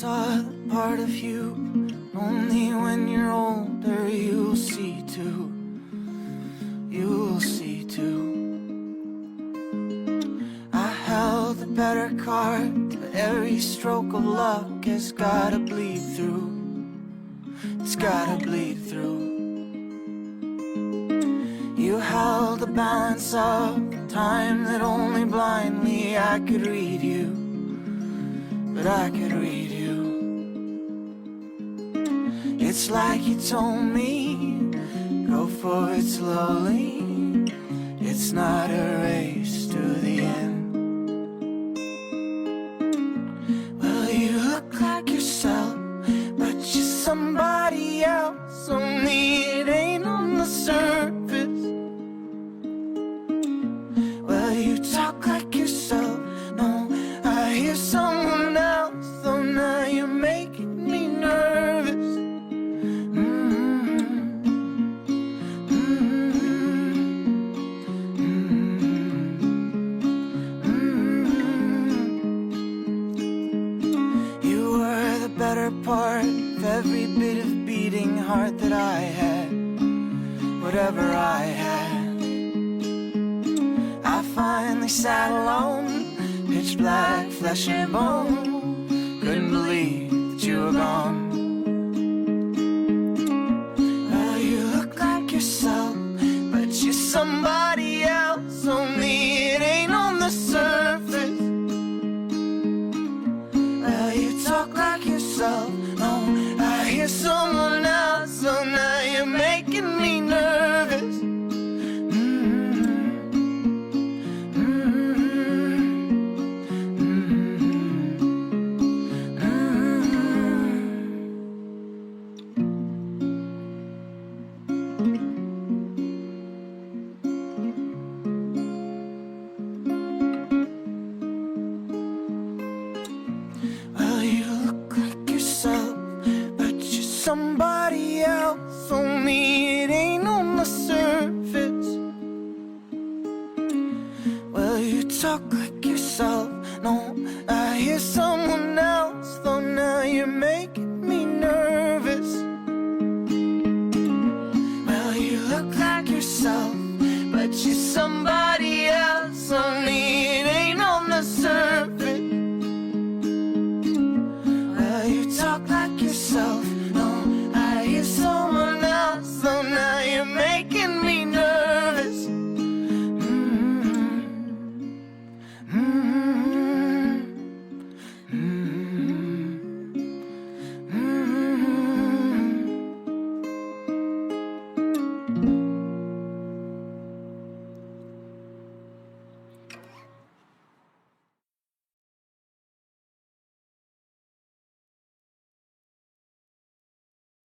saw the part of you. Only when you're older you'll see too. You'll see too. I held the better card, but every stroke of luck has gotta bleed through. It's gotta bleed through. You held the balance of time that only blindly I could read you. But I could read you. It's like you told me, go for it slowly. It's not a race to the end. Well, you look like yourself, but you're somebody else. Only it ain't on the surface. Well, you talk like yourself. No, I hear someone else. Though now you're making me nervous. You were the better part of every bit of beating heart that I had. Whatever I had, I finally sat alone, pitch black, flesh and bone. Couldn't believe that you were gone. Well, you look like yourself, but you're somebody else. Only it ain't on the surface. Well, you talk like yourself. No, I hear so